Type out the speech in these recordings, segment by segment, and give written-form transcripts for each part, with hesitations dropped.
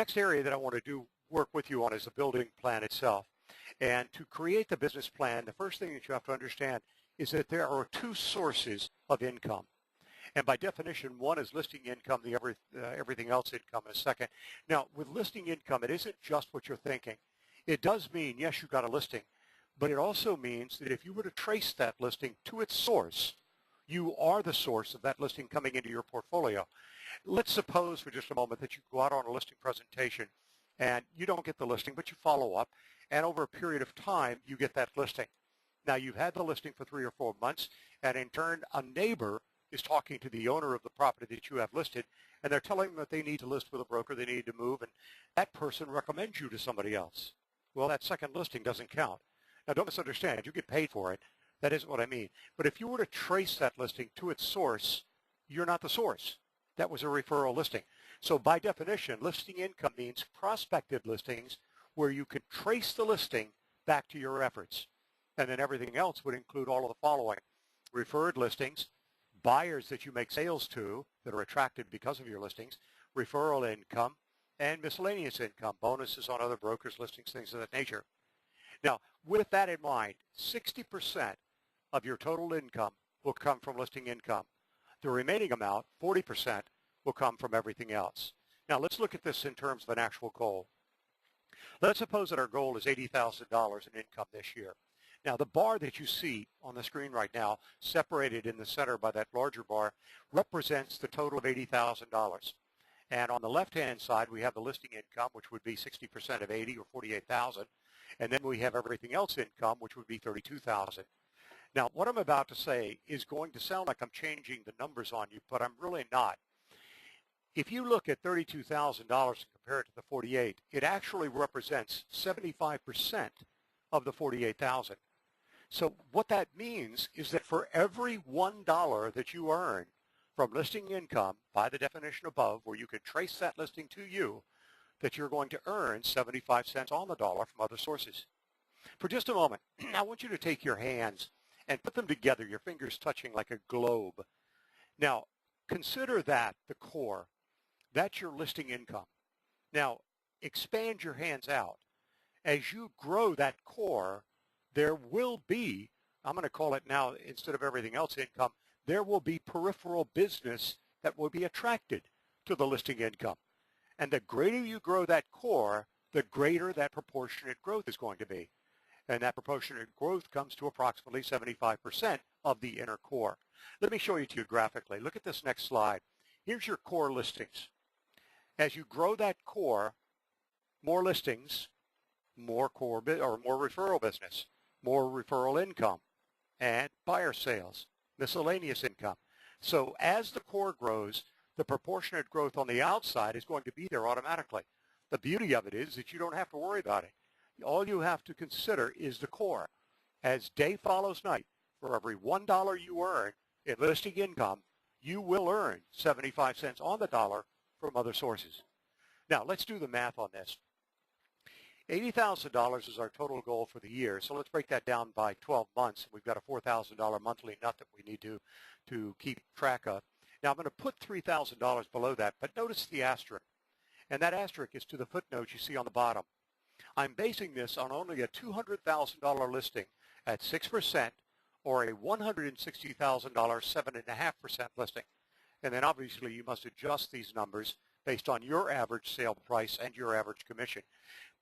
next area that I want to work with you on is the building plan itself. And to create the business plan, the first thing that you have to understand is that there are two sources of income. And by definition, one is listing income, everything else income is second. Now, with listing income, it isn't just what you're thinking. It does mean, yes, you got a listing, but it also means that if you were to trace that listing to its source, you are the source of that listing coming into your portfolio. Let's suppose for just a moment that you go out on a listing presentation and you don't get the listing, but you follow up, and over a period of time, you get that listing. Now, you've had the listing for 3 or 4 months, and in turn, a neighbor is talking to the owner of the property that you have listed, and they're telling them that they need to list with a broker, they need to move, and that person recommends you to somebody else. Well, that second listing doesn't count. Now, don't misunderstand. You get paid for it. That isn't what I mean. But if you were to trace that listing to its source, you're not the source. That was a referral listing. So by definition, listing income means prospective listings where you can trace the listing back to your efforts. And then everything else would include all of the following: referred listings, buyers that you make sales to that are attracted because of your listings, referral income, and miscellaneous income, bonuses on other brokers' listings, things of that nature. Now, with that in mind, 60% of your total income will come from listing income. The remaining amount, 40%, will come from everything else. Now, let's look at this in terms of an actual goal. Let's suppose that our goal is $80,000 in income this year. Now, the bar that you see on the screen right now, separated in the center by that larger bar, represents the total of $80,000. And on the left-hand side, we have the listing income, which would be 60% of 80 or 48,000. And then we have everything else income, which would be 32,000. Now, what I'm about to say is going to sound like I'm changing the numbers on you, but I'm really not. If you look at $32,000 and compare it to the 48, it actually represents 75% of the 48,000. So what that means is that for every $1 that you earn from listing income, by the definition above, where you can trace that listing to you, that you're going to earn 75 cents on the dollar from other sources. For just a moment, I want you to take your hands and put them together, your fingers touching like a globe. Now, consider that the core. That's your listing income. Now, expand your hands out. As you grow that core, there will be, I'm going to call it now, instead of everything else income, there will be peripheral business that will be attracted to the listing income. And the greater you grow that core, the greater that proportionate growth is going to be. And that proportionate growth comes to approximately 75% of the inner core. Let me show you to you graphically. Look at this next slide. Here's your core listings. As you grow that core, more listings, more core or more referral business, more referral income, and buyer sales, miscellaneous income. So as the core grows, the proportionate growth on the outside is going to be there automatically. The beauty of it is that you don't have to worry about it. All you have to consider is the core. As day follows night, for every $1 you earn in listing income, you will earn 75 cents on the dollar from other sources. Now, let's do the math on this. $80,000 is our total goal for the year, so let's break that down by 12 months. We've got a $4,000 monthly nut that we need to keep track of. Now, I'm going to put $3,000 below that, but notice the asterisk. And that asterisk is to the footnote you see on the bottom. I'm basing this on only a $200,000 listing at 6% or a $160,000 7.5% listing. And then obviously you must adjust these numbers based on your average sale price and your average commission.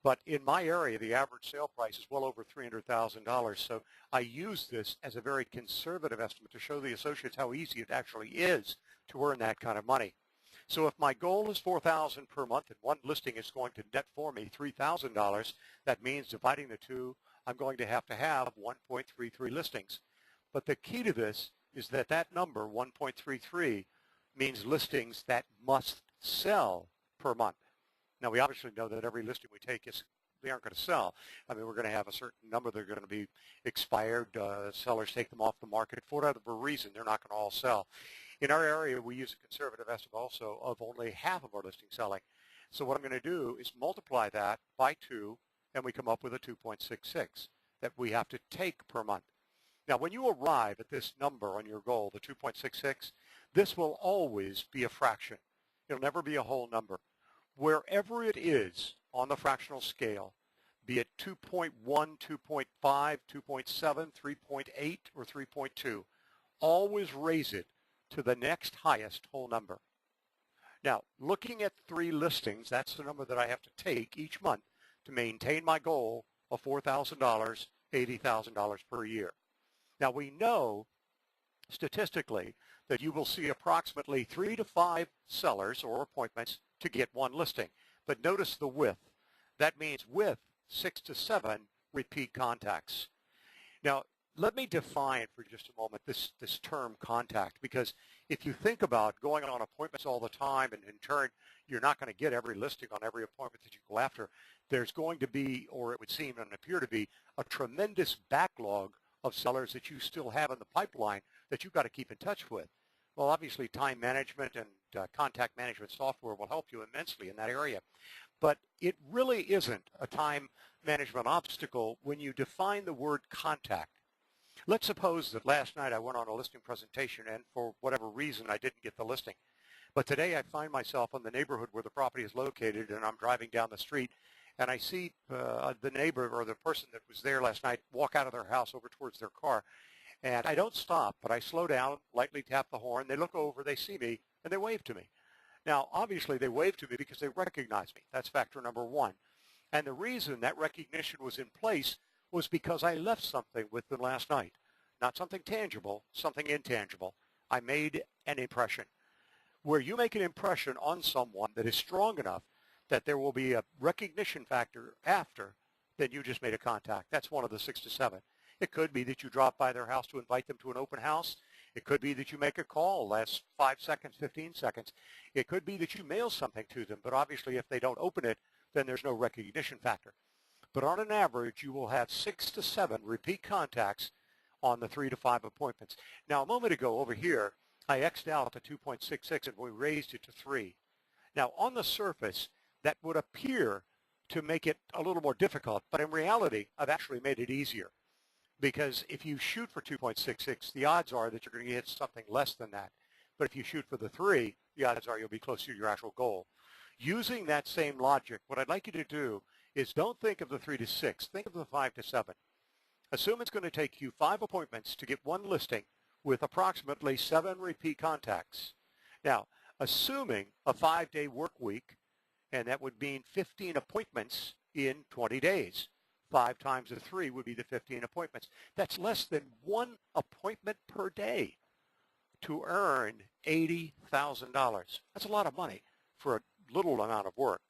But in my area, the average sale price is well over $300,000. So I use this as a very conservative estimate to show the associates how easy it actually is to earn that kind of money. So if my goal is $4,000 per month and one listing is going to net for me $3,000, that means dividing the two, I'm going to have 1.33 listings. But the key to this is that that number, 1.33, means listings that must sell per month. Now, we obviously know that every listing we take they aren't going to sell. I mean, we're going to have a certain number that are going to be expired. Sellers take them off the market. For whatever reason, they're not going to all sell. In our area, we use a conservative estimate also of only half of our listings selling. So what I'm going to do is multiply that by 2, and we come up with a 2.66 that we have to take per month. Now, when you arrive at this number on your goal, the 2.66, this will always be a fraction. It'll never be a whole number. wherever it is on the fractional scale, be it 2.1, 2.5, 2.7, 3.8, or 3.2, always raise it to the next highest whole number. Now, looking at 3 listings, that's the number that I have to take each month to maintain my goal of $4,000, $80,000 per year. Now, we know statistically that you will see approximately 3 to 5 sellers or appointments to get 1 listing. But notice the width. That means with 6 to 7 repeat contacts. Now, let me define for just a moment this term contact, because if you think about going on appointments all the time, and in turn you're not going to get every listing on every appointment that you go after, there's going to be, or it would seem and appear to be, a tremendous backlog of sellers that you still have in the pipeline that you've got to keep in touch with. Well, obviously time management and contact management software will help you immensely in that area. But it really isn't a time management obstacle when you define the word contact. Let's suppose that last night I went on a listing presentation and for whatever reason I didn't get the listing. But today I find myself in the neighborhood where the property is located, and I'm driving down the street and I see the neighbor or the person that was there last night walk out of their house over towards their car. And I don't stop, but I slow down, lightly tap the horn. They look over, they see me, and they wave to me. Now, obviously, they wave to me because they recognize me. That's factor number 1. And the reason that recognition was in place was because I left something with them last night. Not something tangible, something intangible. I made an impression. Where you make an impression on someone that is strong enough that there will be a recognition factor after, then you just made a contact. That's one of the 6 to 7. It could be that you drop by their house to invite them to an open house. It could be that you make a call, lasts 5 seconds, 15 seconds. It could be that you mail something to them, but obviously if they don't open it, then there's no recognition factor. But on an average, you will have 6 to 7 repeat contacts on the 3 to 5 appointments. Now, a moment ago over here, I X'd out to 2.66 and we raised it to 3. Now, on the surface, that would appear to make it a little more difficult, but in reality, I've actually made it easier. Because if you shoot for 2.66, the odds are that you're going to get something less than that. But if you shoot for the 3, the odds are you'll be closer to your actual goal. Using that same logic, what I'd like you to do is don't think of the 3 to 6. Think of the 5 to 7. Assume it's going to take you 5 appointments to get 1 listing with approximately 7 repeat contacts. Now, assuming a 5-day work week, and that would mean 15 appointments in 20 days. 5 times the 3 would be the 15 appointments. That's less than 1 appointment per day to earn $80,000. That's a lot of money for a little amount of work.